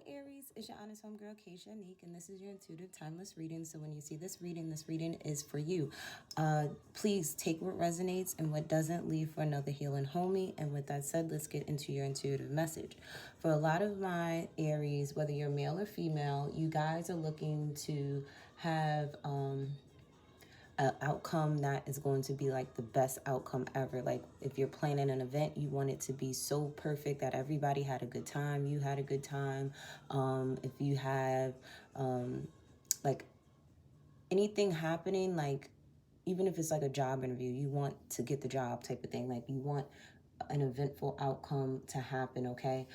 Aries, it's your honest homegirl, Hᴇᴍɪ, and this is your intuitive timeless reading. So when you see this reading is for you. Please take what resonates and what doesn't, leave for another healing homie. And with that said, let's get into your intuitive message. For a lot of my Aries, whether you're male or female, you guys are looking to have an outcome that is going to be like the best outcome ever. Like if you're planning an event, you want it to be so perfect that everybody had a good time, you had a good time. If you have like anything happening, like even if it's like a job interview, you want to get the job type of thing. Like you want an eventful outcome to happen, okay?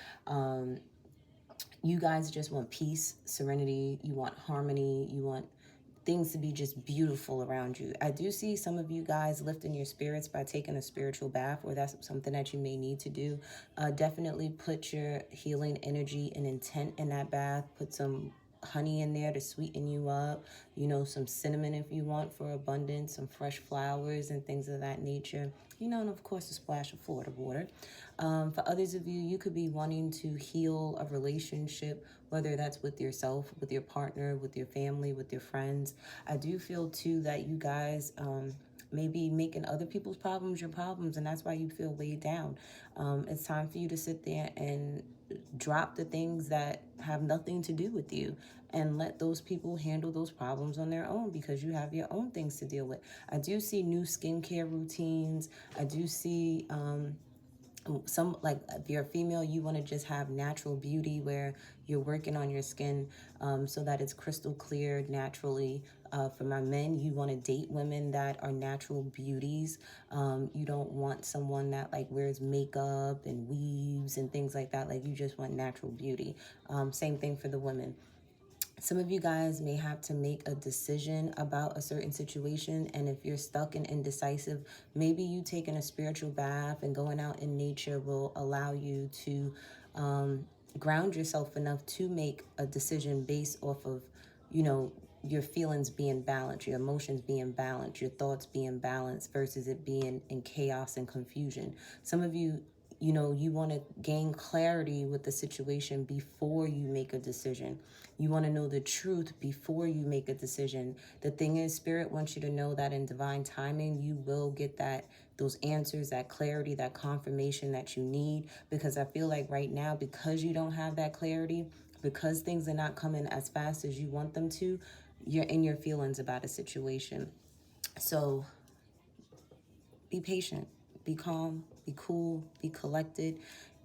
You guys just want peace, serenity, you want harmony, you want things to be just beautiful around you. I do see some of you guys lifting your spirits by taking a spiritual bath, or that's something that you may need to do. Definitely put your healing energy and intent in that bath. Put some honey in there to sweeten you up, some cinnamon if you want for abundance, some fresh flowers and things of that nature, and of course a splash of Florida water. For others of you, you could be wanting to heal a relationship, whether that's with yourself, with your partner, with your family, with your friends. I do feel too that you guys may be making other people's problems your problems, and that's why you feel weighed down. It's time for you to sit there and drop the things that have nothing to do with you and let those people handle those problems on their own, because you have your own things to deal with. I do see new skincare routines. I do see some, like if you're a female, you want to just have natural beauty where you're working on your skin so that it's crystal clear naturally. For my men, you want to date women that are natural beauties. You don't want someone that like wears makeup and weaves and things like that. Like you just want natural beauty. Same thing for the women. Some of you guys may have to make a decision about a certain situation, and if you're stuck and indecisive, maybe you taking a spiritual bath and going out in nature will allow you to ground yourself enough to make a decision based off of, your feelings being balanced, your emotions being balanced, your thoughts being balanced versus it being in chaos and confusion. Some of you, you want to gain clarity with the situation before you make a decision. You want to know the truth before you make a decision. The thing is, Spirit wants you to know that in divine timing, you will get those answers, that clarity, that confirmation that you need. Because I feel like right now, because you don't have that clarity, because things are not coming as fast as you want them to, you're in your feelings about a situation. So be patient, be calm, be cool, be collected,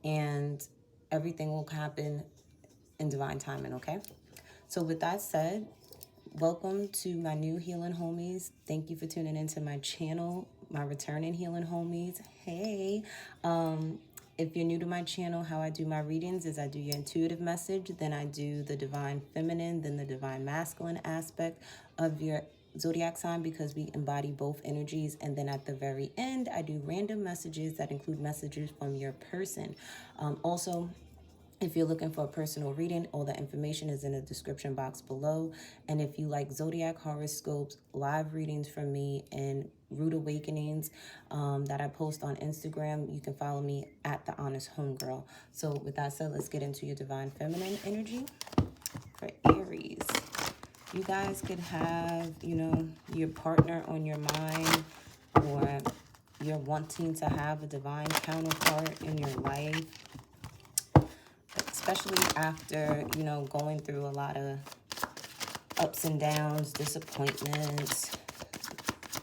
and everything will happen in divine timing, okay? So with that said, welcome to my new healing homies. Thank you for tuning into my channel, my returning healing homies. Hey, if you're new to my channel, how I do my readings is I do your intuitive message, then I do the divine feminine, then the divine masculine aspect of your zodiac sign, because we embody both energies. And then at the very end, I do random messages that include messages from your person. Also, if you're looking for a personal reading, all the information is in the description box below. And if you like zodiac horoscopes, live readings from me, and rude awakenings that I post on Instagram, you can follow me at The Honest Homegirl. So with that said, let's get into your divine feminine energy for Aries. You guys could have, your partner on your mind, or you're wanting to have a divine counterpart in your life, especially after, going through a lot of ups and downs, disappointments,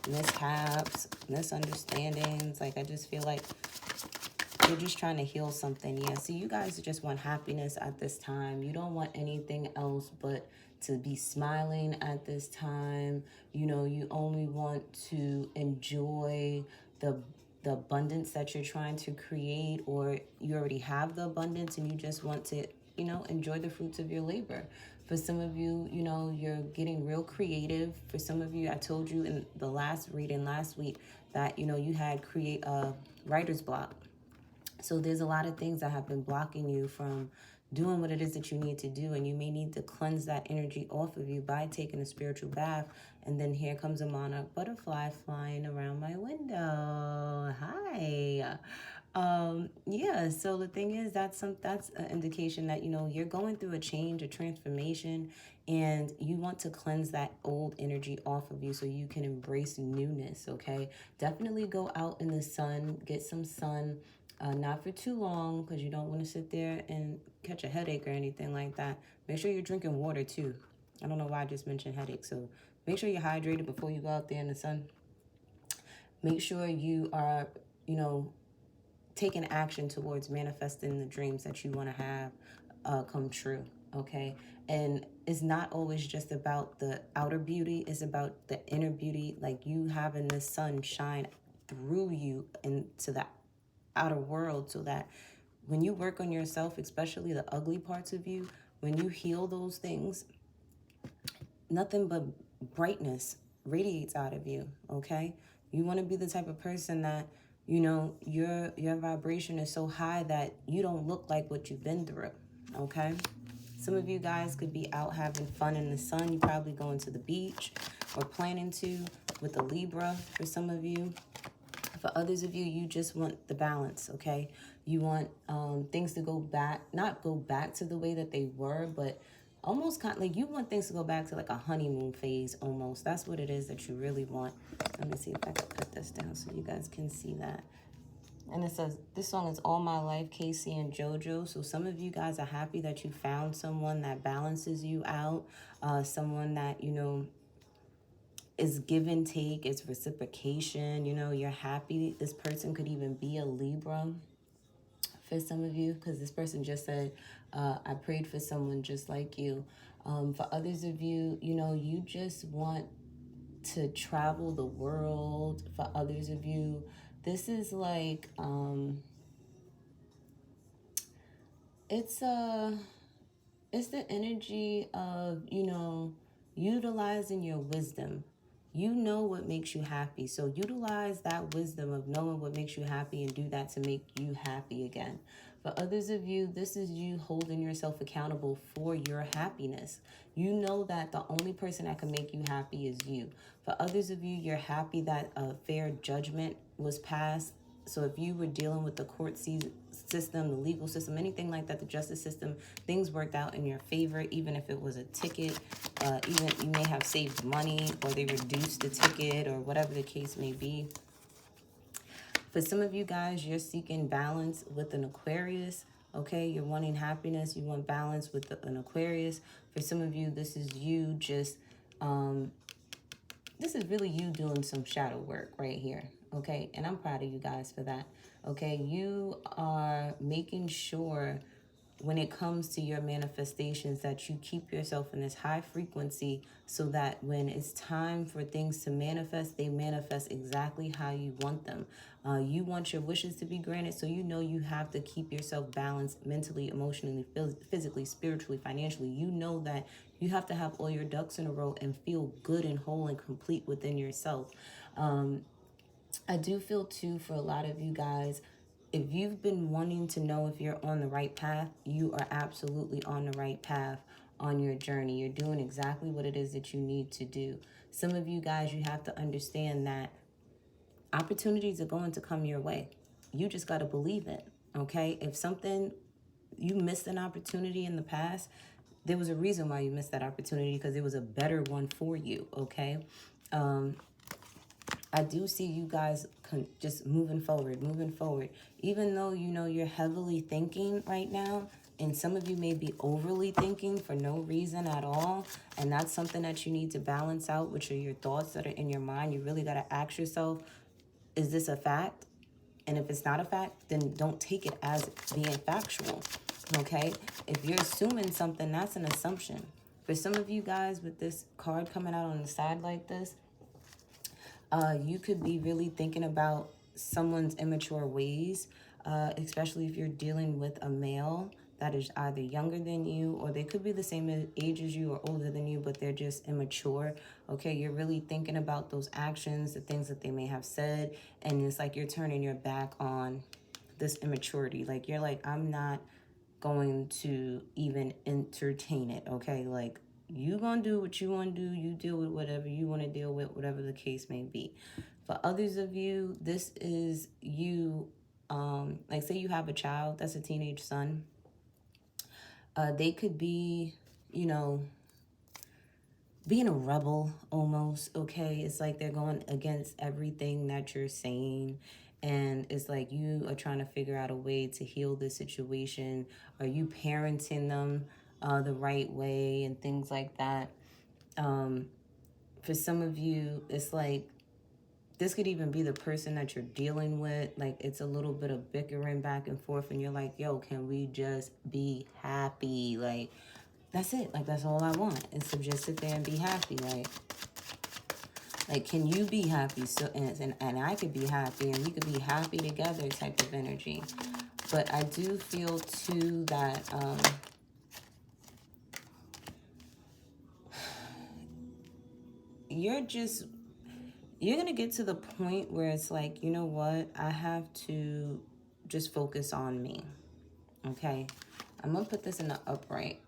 mishaps, misunderstandings. Like, I just feel like you're just trying to heal something. Yeah, so you guys just want happiness at this time. You don't want anything else but to be smiling at this time. You only want to enjoy the abundance that you're trying to create, or you already have the abundance and you just want to, enjoy the fruits of your labor. For some of you, you're getting real creative. For some of you, I told you in the last reading last week that, you had create a writer's block. So there's a lot of things that have been blocking you from doing what it is that you need to do, and you may need to cleanse that energy off of you by taking a spiritual bath. And then here comes a monarch butterfly flying around my window. Hi. Yeah, so the thing is, that's an indication that, you know, you're going through a change, a transformation, and you want to cleanse that old energy off of you so you can embrace newness. Okay, definitely go out in the sun, get some sun, not for too long, because you don't want to sit there and catch a headache or anything like that. Make sure you're drinking water too. I don't know why I just mentioned headache, so make sure you're hydrated before you go out there in the sun. Make sure you are, you know, taking action towards manifesting the dreams that you want to have come true. Okay, and it's not always just about the outer beauty, it's about the inner beauty, like you having the sun shine through you into the outer world, so that when you work on yourself, especially the ugly parts of you, when you heal those things, nothing but brightness radiates out of you. Okay, you want to be the type of person that, you know, your vibration is so high that you don't look like what you've been through. Okay, some of you guys could be out having fun in the sun. You're probably going to the beach or planning to, with a Libra for some of you. For others of you, you just want the balance. Okay, you want things to go back, not go back to the way that they were, but almost kind of like you want things to go back to like a honeymoon phase almost. That's what it is that you really want. Let me see if I can put this down so you guys can see that. And it says, this song is All My Life, Casey and JoJo. So some of you guys are happy that you found someone that balances you out, someone that, you know, is give and take, it's reciprocation. You know, you're happy. This person could even be a Libra for some of you, because this person just said, I prayed for someone just like you. For others of you, you know, you just want to travel the world. For others of you, this is like, it's the energy of, you know, utilizing your wisdom. You know what makes you happy. So utilize that wisdom of knowing what makes you happy and do that to make you happy again. For others of you, this is you holding yourself accountable for your happiness. You know that the only person that can make you happy is you. For others of you, you're happy that a fair judgment was passed. So if you were dealing with the court system, the legal system, anything like that, the justice system, things worked out in your favor, even if it was a ticket, even you may have saved money or they reduced the ticket or whatever the case may be. For some of you guys, you're seeking balance with an Aquarius. Okay, you're wanting happiness, you want balance with an Aquarius. For some of you, this is you just, this is really you doing some shadow work right here. Okay, and I'm proud of you guys for that. Okay, you are making sure when it comes to your manifestations that you keep yourself in this high frequency, so that when it's time for things to manifest, they manifest exactly how you want them. You want your wishes to be granted, so you know you have to keep yourself balanced mentally, emotionally, physically, spiritually, financially. You know that you have to have all your ducks in a row and feel good and whole and complete within yourself. I do feel too, for a lot of you guys, if you've been wanting to know if you're on the right path, you are absolutely on the right path on your journey. You're doing exactly what it is that you need to do. Some of you guys, you have to understand that opportunities are going to come your way. You just got to believe it, okay? If something, you missed an opportunity in the past, there was a reason why you missed that opportunity, because it was a better one for you, okay? I do see you guys just moving forward. Even though, you know, you're heavily thinking right now, and some of you may be overly thinking for no reason at all, and that's something that you need to balance out, which are your thoughts that are in your mind. You really got to ask yourself, is this a fact? And if it's not a fact, then don't take it as being factual, okay? If you're assuming something, that's an assumption. For some of you guys, with this card coming out on the side like this, you could be really thinking about someone's immature ways, especially if you're dealing with a male that is either younger than you, or they could be the same age as you or older than you, but they're just immature. Okay, you're really thinking about those actions, the things that they may have said, and it's like you're turning your back on this immaturity. Like, you're like, I'm not going to even entertain it, okay? Like, you gonna do what you want to do. You deal with whatever you want to deal with, whatever the case may be. For others of you, this is you like say you have a child that's a teenage son. They could be, you know, being a rebel almost, okay? It's like they're going against everything that you're saying. And it's like you are trying to figure out a way to heal the situation. Are you parenting them the right way and things like that? For some of you, it's like this could even be the person that you're dealing with. Like it's a little bit of bickering back and forth and you're like, yo, can we just be happy? Like, that's it. Like, that's all I want is to just sit there and be happy. Like, can you be happy? So, and I could be happy and we could be happy together type of energy. But I do feel too that, you're going to get to the point where it's like, you know what? I have to just focus on me. Okay. I'm going to put this in the upright.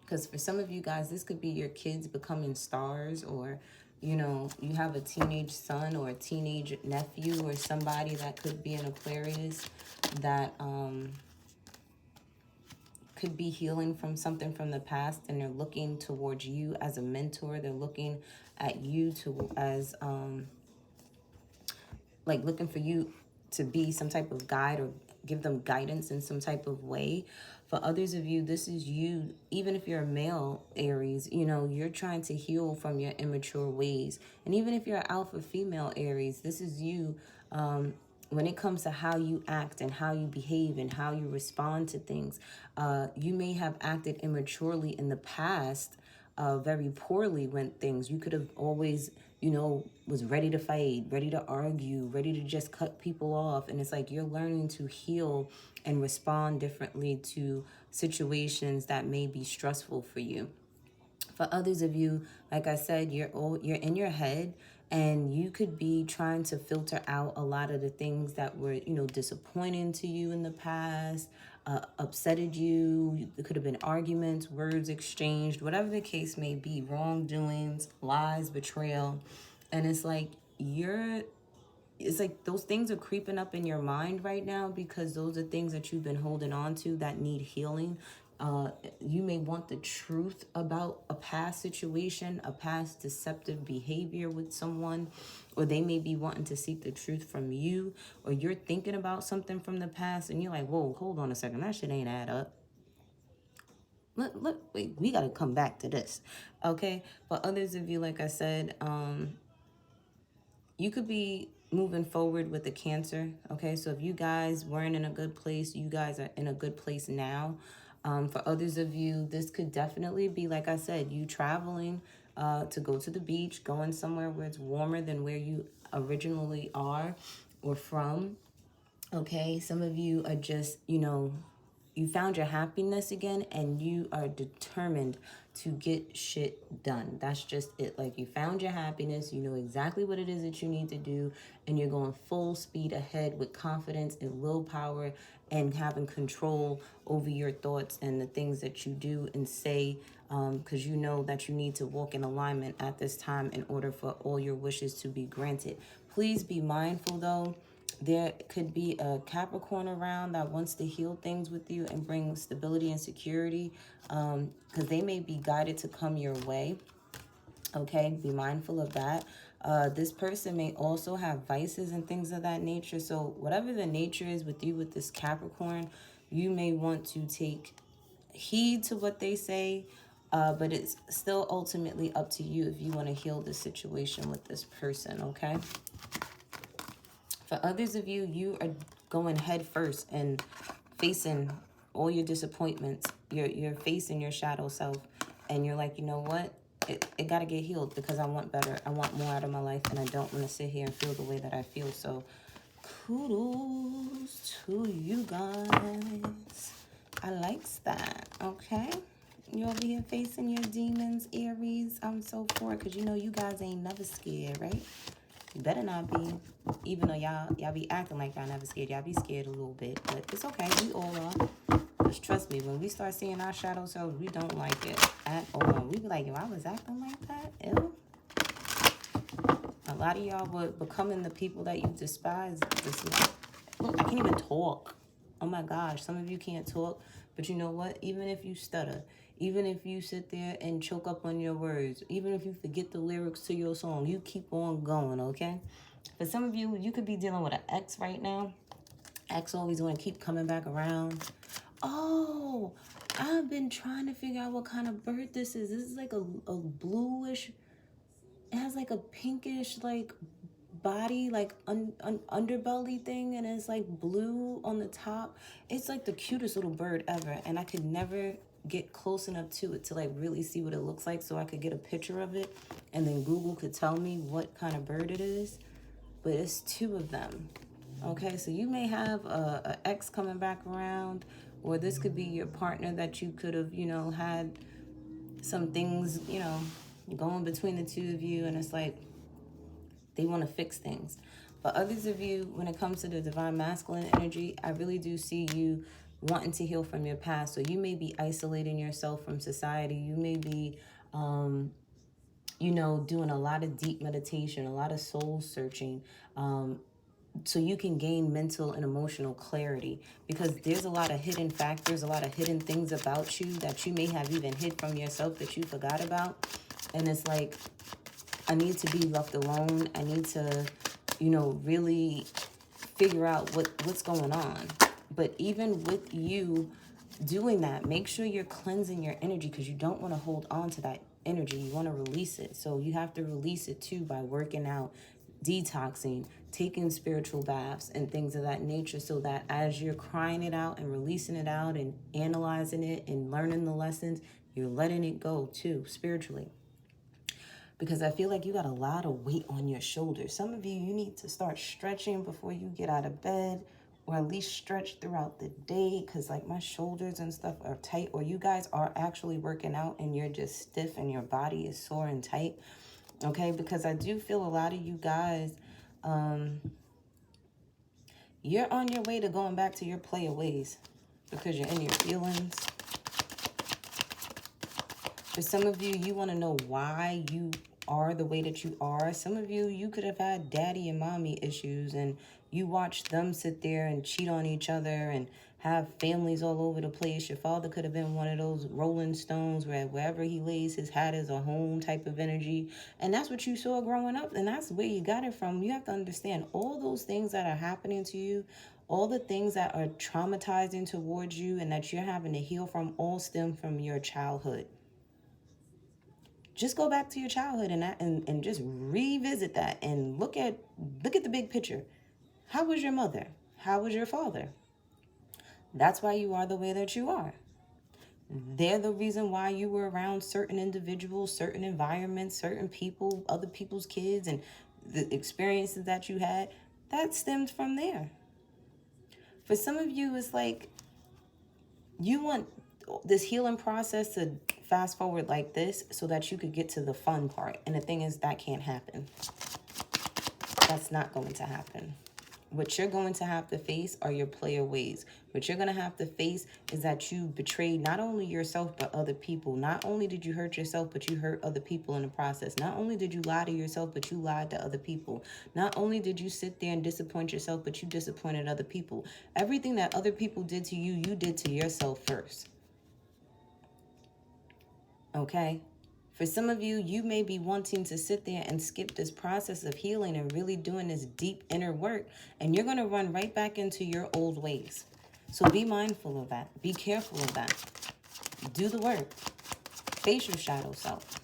Because for some of you guys, this could be your kids becoming stars, or, you know, you have a teenage son or a teenage nephew or somebody that could be an Aquarius that could be healing from something from the past, and they're looking towards you as a mentor. They're looking at you as like looking for you to be some type of guide or give them guidance in some type of way. For others of you, this is you, even if you're a male Aries, you know, you're trying to heal from your immature ways. And even if you're an alpha female Aries, this is you when it comes to how you act and how you behave and how you respond to things. You may have acted immaturely in the past, very poorly when things, you could have always, you know, was ready to fight, ready to argue, ready to just cut people off. And it's like you're learning to heal and respond differently to situations that may be stressful for you. For others of you, like I said, you're in your head, and you could be trying to filter out a lot of the things that were, you know, disappointing to you in the past, upsetted you. It could have been arguments, words exchanged, whatever the case may be, wrongdoings, lies, betrayal. And it's like it's like those things are creeping up in your mind right now, because those are things that you've been holding on to that need healing. You may want the truth about a past situation, a past deceptive behavior with someone, or they may be wanting to seek the truth from you, or you're thinking about something from the past and you're like, whoa, hold on a second, that shit ain't add up. Look, wait, we got to come back to this. Okay. For others of you, like I said, you could be moving forward with the Cancer. Okay. So if you guys weren't in a good place, you guys are in a good place now. For others of you, this could definitely be, like I said, you traveling to go to the beach, going somewhere where it's warmer than where you originally are or from. Okay. Some of you are just, you know, you found your happiness again, and you are determined to get shit done. That's just it. Like, you found your happiness, you know exactly what it is that you need to do, and you're going full speed ahead with confidence and willpower and having control over your thoughts and the things that you do and say, because you know that you need to walk in alignment at this time in order for all your wishes to be granted. Please be mindful, though. There could be a Capricorn around that wants to heal things with you and bring stability and security, because they may be guided to come your way. Okay, be mindful of that. This person may also have vices and things of that nature. So whatever the nature is with you with this Capricorn, you may want to take heed to what they say, but it's still ultimately up to you if you want to heal the situation with this person, okay? For others of you, you are going head first and facing all your disappointments. You're facing your shadow self, and you're like, you know what? It got to get healed, because I want better. I want more out of my life, and I don't want to sit here and feel the way that I feel. So kudos to you guys. I likes that, okay? You over here facing your demons, Aries. I'm so for it, because you know you guys ain't never scared, right? You better not be, even though y'all be acting like y'all never scared. Y'all be scared a little bit, but it's okay. We all are. Just trust me, when we start seeing our shadow selves, we don't like it at all. We be like, yo, I was acting like that? Ew. A lot of y'all were becoming the people that you despise this month. Look, I can't even talk. Oh my gosh, some of you can't talk. But you know what? Even if you stutter, even if you sit there and choke up on your words, even if you forget the lyrics to your song, you keep on going, okay? For some of you, you could be dealing with an ex right now. Ex always want to keep coming back around. Oh, I've been trying to figure out what kind of bird this is. This is like a bluish, it has like a pinkish like body, like underbelly thing, and it's like blue on the top. It's like the cutest little bird ever, and I could never get close enough to it to like really see what it looks like so I could get a picture of it, and then Google could tell me what kind of bird it is. But it's two of them. Okay, so you may have a ex coming back around, or this could be your partner that you could have, you know, had some things, you know, going between the two of you, and it's like they want to fix things. But others of you, when it comes to the divine masculine energy, I really do see you wanting to heal from your past. So you may be isolating yourself from society. You may be, you know, doing a lot of deep meditation, a lot of soul searching, so you can gain mental and emotional clarity, because there's a lot of hidden factors, a lot of hidden things about you that you may have even hid from yourself that you forgot about. And it's like, I need to be left alone. I need to, you know, really figure out what's going on. But even with you doing that, make sure you're cleansing your energy, because you don't want to hold on to that energy. You want to release it. So you have to release it too by working out, detoxing, taking spiritual baths and things of that nature, so that as you're crying it out and releasing it out and analyzing it and learning the lessons, you're letting it go too spiritually. Because I feel like you got a lot of weight on your shoulders. Some of you need to start stretching before you get out of bed, or at least stretch throughout the day, because like my shoulders and stuff are tight. Or you guys are actually working out and you're just stiff and your body is sore and tight. Okay, because I do feel a lot of you guys, you're on your way to going back to your player ways, because you're in your feelings. For some of you, you want to know why you are the way that you are. Some of you, you could have had daddy and mommy issues, and you watched them sit there and cheat on each other and have families all over the place. Your father could have been one of those Rolling Stones where wherever he lays his hat is a home type of energy. And that's what you saw growing up, and that's where you got it from. You have to understand all those things that are happening to you, all the things that are traumatizing towards you and that you're having to heal from, all stem from your childhood. Just go back to your childhood and just revisit that and look at the big picture. How was your mother? How was your father? That's why you are the way that you are. They're the reason why you were around certain individuals, certain environments, certain people, other people's kids, and the experiences that you had. That stemmed from there. For some of you, it's like you want this healing process to fast forward like this so that you could get to the fun part. And the thing is, that can't happen. That's not going to happen. What you're going to have to face are your player ways. What you're going to have to face is that you betrayed not only yourself, but other people. Not only did you hurt yourself, but you hurt other people in the process. Not only did you lie to yourself, but you lied to other people. Not only did you sit there and disappoint yourself, but you disappointed other people. Everything that other people did to you, you did to yourself first. Okay? For some of you, you may be wanting to sit there and skip this process of healing and really doing this deep inner work, and you're going to run right back into your old ways. So be mindful of that. Be careful of that. Do the work. Face your shadow self.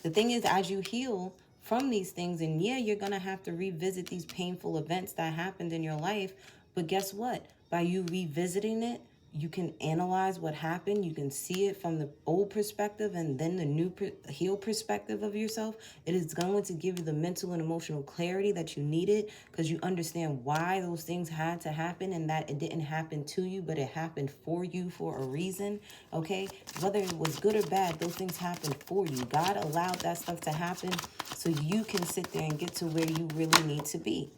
The thing is, as you heal from these things, and yeah, you're going to have to revisit these painful events that happened in your life, but guess what? By you revisiting it, you can analyze what happened. You can see it from the old perspective and then the new healed perspective of yourself. It is going to give you the mental and emotional clarity that you needed, because you understand why those things had to happen, and that it didn't happen to you, but it happened for you for a reason. Okay? Whether it was good or bad, those things happened for you. God allowed that stuff to happen so you can sit there and get to where you really need to be,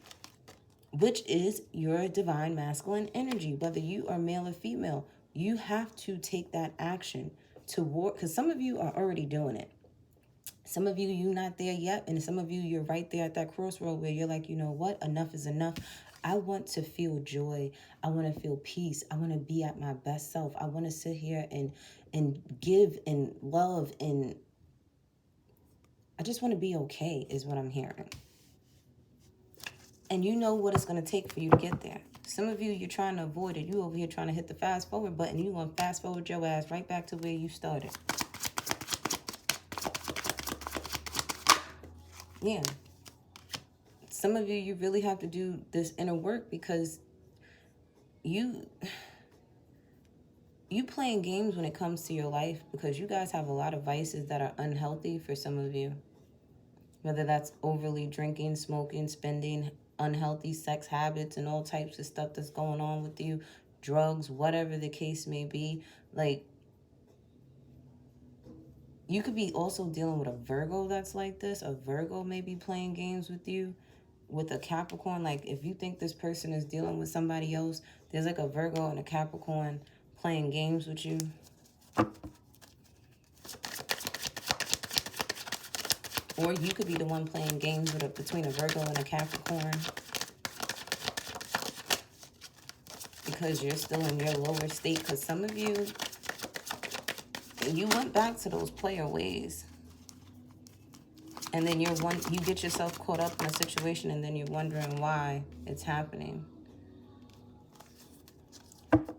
which is your divine masculine energy. Whether you are male or female, you have to take that action toward, because some of you are already doing it. Some of you, you're not there yet. And some of you, you're right there at that crossroad where you're like, you know what? Enough is enough. I want to feel joy. I want to feel peace. I want to be at my best self. I want to sit here and give and love. And I just want to be okay is what I'm hearing. And you know what it's going to take for you to get there. Some of you, you're trying to avoid it. You over here trying to hit the fast forward button. You want to fast forward your ass right back to where you started. Yeah. Some of you, you really have to do this inner work because you playing games when it comes to your life because you guys have a lot of vices that are unhealthy for some of you. Whether that's overly drinking, smoking, spending, unhealthy sex habits, and all types of stuff that's going on with you, drugs, whatever the case may be. Like, you could be also dealing with a Virgo that's like this. A Virgo may be playing games with you. With a Capricorn, like if you think this person is dealing with somebody else, there's like a Virgo and a Capricorn playing games with you. Or you could be the one playing games with between a Virgo and a Capricorn. Because you're still in your lower state. Because some of you, you went back to those player ways. And then you get yourself caught up in a situation and then you're wondering why it's happening.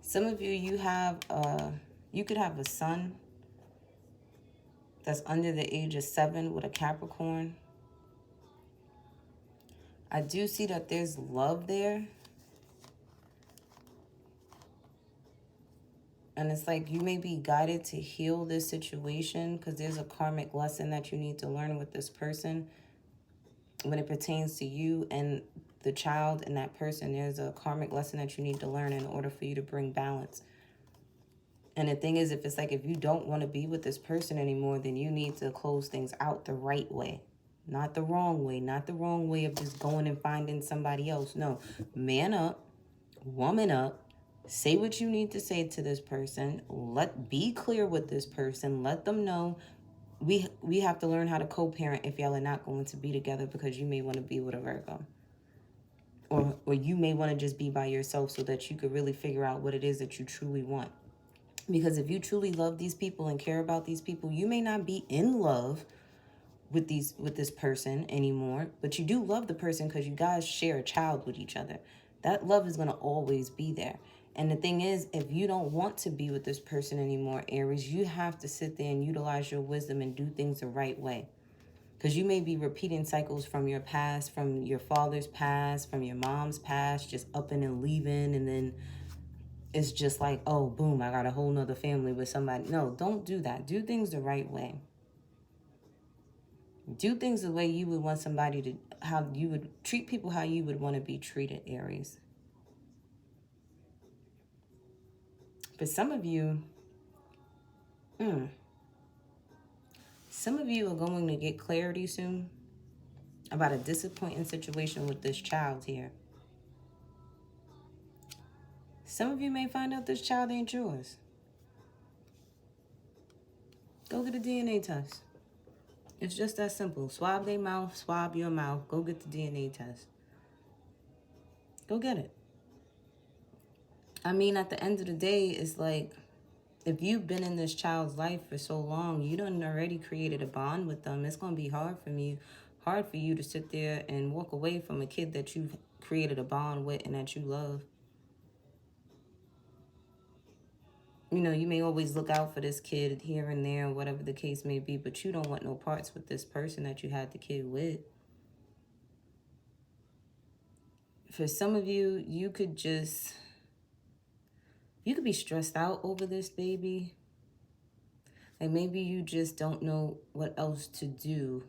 Some of you, you could have a son that's under the age of 7 with a Capricorn. I do see that there's love there. And it's like you may be guided to heal this situation because there's a karmic lesson that you need to learn with this person. When it pertains to you and the child and that person, there's a karmic lesson that you need to learn in order for you to bring balance. And the thing is, if you don't want to be with this person anymore, then you need to close things out the right way. Not the wrong way. Not the wrong way of just going and finding somebody else. No. Man up. Woman up. Say what you need to say to this person. Be clear with this person. Let them know we have to learn how to co-parent if y'all are not going to be together because you may want to be with a Virgo. Or you may want to just be by yourself so that you could really figure out what it is that you truly want. Because if you truly love these people and care about these people, you may not be in love with this person anymore, but you do love the person because you guys share a child with each other. That love is going to always be there. And the thing is, if you don't want to be with this person anymore, Aries, you have to sit there and utilize your wisdom and do things the right way. Because you may be repeating cycles from your past, from your father's past, from your mom's past, just upping and leaving. And then it's just like, oh, boom, I got a whole nother family with somebody. No, don't do that. Do things the right way. Do things the way you would want somebody to, how you would treat people, how you would want to be treated, Aries. For some of you, some of you are going to get clarity soon about a disappointing situation with this child here. Some of you may find out this child ain't yours. Go get a DNA test. It's just that simple. Swab their mouth, swab your mouth. Go get the DNA test. Go get it. I mean, at the end of the day, it's like, if you've been in this child's life for so long, you done already created a bond with them. It's going to be hard for you to sit there and walk away from a kid that you've created a bond with and that you love. You know, you may always look out for this kid here and there, whatever the case may be, but you don't want no parts with this person that you had the kid with. For some of you, you could be stressed out over this baby. Like maybe you just don't know what else to do.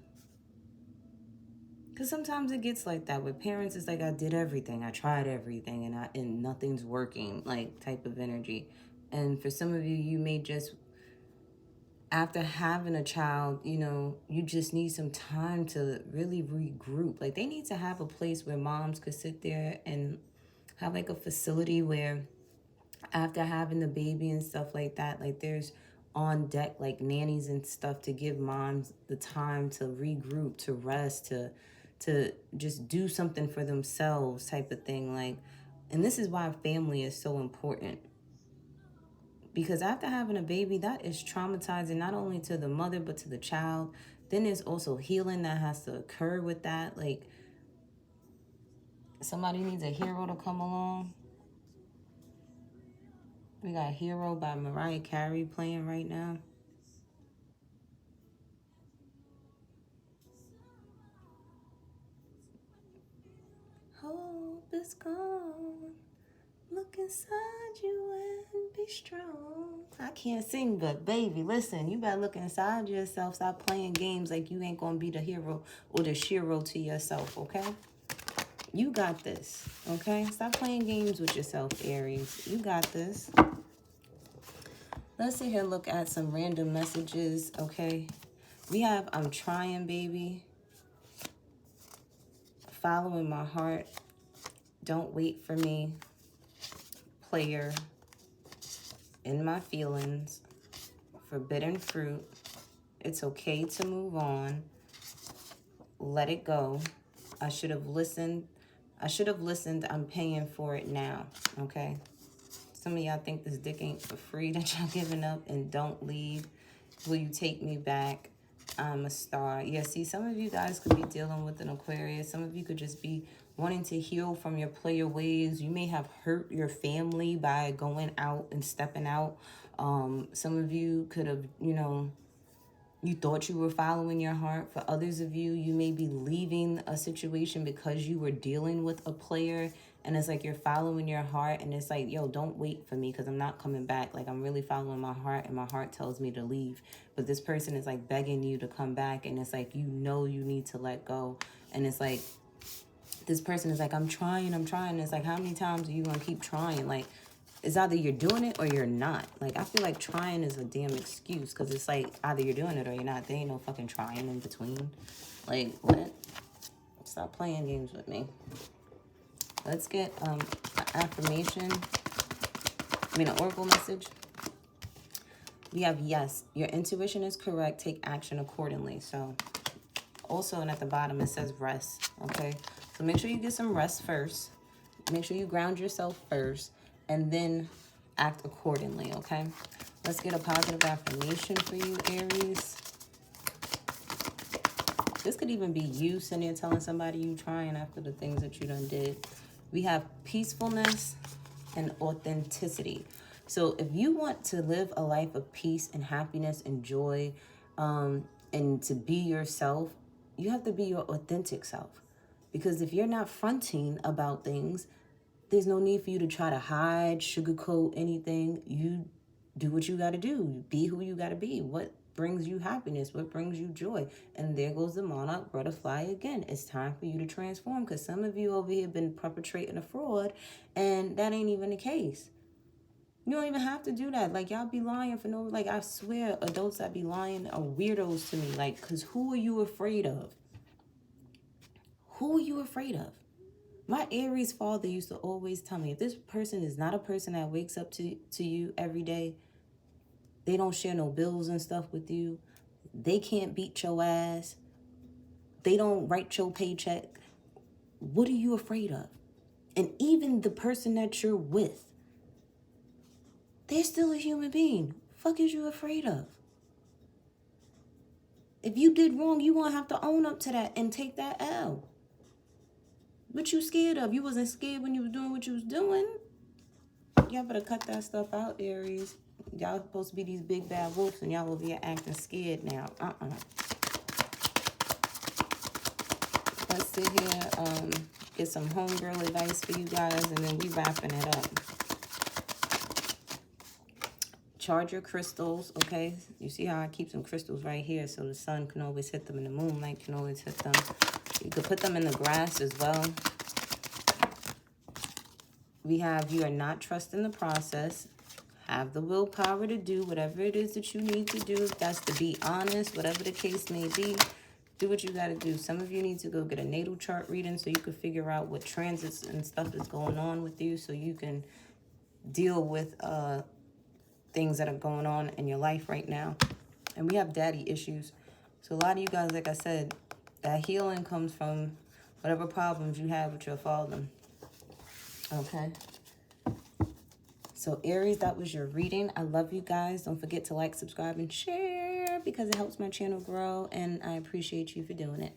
Because sometimes it gets like that with parents. It's like, I did everything. I tried everything and nothing's working, like type of energy. And for some of you, you may just, after having a child, you know, you just need some time to really regroup. Like they need to have a place where moms could sit there and have like a facility where after having the baby and stuff like that, like there's on deck like nannies and stuff to give moms the time to regroup, to rest, to just do something for themselves type of thing. Like, and this is why family is so important. Because after having a baby, that is traumatizing not only to the mother, but to the child. Then there's also healing that has to occur with that. Like, somebody needs a hero to come along. We got Hero by Mariah Carey playing right now. Hope is gone. Look inside you and be strong. I can't sing, but baby, listen, you better look inside yourself. Stop playing games like you ain't gonna be the hero or the shero to yourself, okay? You got this, okay? Stop playing games with yourself, Aries. You got this. Let's sit here and look at some random messages, okay? We have I'm trying, baby. Following my heart. Don't wait for me. Player. In my feelings. Forbidden fruit. It's okay to move on. Let it go. I should have listened. I'm paying for it now, okay? Some of y'all think this dick ain't for free that y'all giving up, and don't leave. Will you take me back? I'm a star. Yeah, see, some of you guys could be dealing with an Aquarius. Some of you could just be wanting to heal from your player ways. You may have hurt your family by going out and stepping out. Some of you could have, you know, you thought you were following your heart. For others of you, you may be leaving a situation because you were dealing with a player. And it's like you're following your heart. And it's like, yo, don't wait for me because I'm not coming back. Like, I'm really following my heart. And my heart tells me to leave. But this person is like begging you to come back. And it's like, you know you need to let go. And it's like, this person is like, I'm trying. And it's like, how many times are you going to keep trying? Like, it's either you're doing it or you're not. Like, I feel like trying is a damn excuse because it's like either you're doing it or you're not. There ain't no fucking trying in between. Like, what? Stop playing games with me. Let's get an affirmation. An oracle message. We have yes. Your intuition is correct. Take action accordingly. So, also, and at the bottom, it says rest. Okay? So, make sure you get some rest first. Make sure you ground yourself first. And then act accordingly, okay? Let's get a positive affirmation for you, Aries. This could even be you sitting there telling somebody you trying after the things that you done did. We have peacefulness and authenticity. So if you want to live a life of peace and happiness and joy, and to be yourself, you have to be your authentic self. Because if you're not fronting about things, there's no need for you to try to hide, sugarcoat anything. You do what you got to do. Be who you got to be. What brings you happiness? What brings you joy? And there goes the monarch butterfly again. It's time for you to transform because some of you over here have been perpetrating a fraud and that ain't even the case. You don't even have to do that. Like, y'all be lying for no... Like, I swear, adults that be lying are weirdos to me. Like, because who are you afraid of? Who are you afraid of? My Aries father used to always tell me, if this person is not a person that wakes up to you every day, they don't share no bills and stuff with you, they can't beat your ass, they don't write your paycheck, what are you afraid of? And even the person that you're with, they're still a human being. Fuck is you afraid of? If you did wrong, you won't have to own up to that and take that L. What you scared of? You wasn't scared when you was doing what you was doing. Y'all better cut that stuff out, Aries. Y'all supposed to be these big bad wolves and y'all over here acting scared now. Let's sit here, get some homegirl advice for you guys, and then we wrapping it up. Charge your crystals, okay? You see how I keep some crystals right here so the sun can always hit them and the moonlight can always hit them. You could put them in the grass as well. We have you are not trusting the process. Have the willpower to do whatever it is that you need to do. If that's to be honest, whatever the case may be, do what you got to do. Some of you need to go get a natal chart reading so you can figure out what transits and stuff is going on with you so you can deal with things that are going on in your life right now. And we have daddy issues. So a lot of you guys, like I said, that healing comes from whatever problems you have with your father. Okay. So Aries, that was your reading. I love you guys. Don't forget to like, subscribe, and share because it helps my channel grow. And I appreciate you for doing it.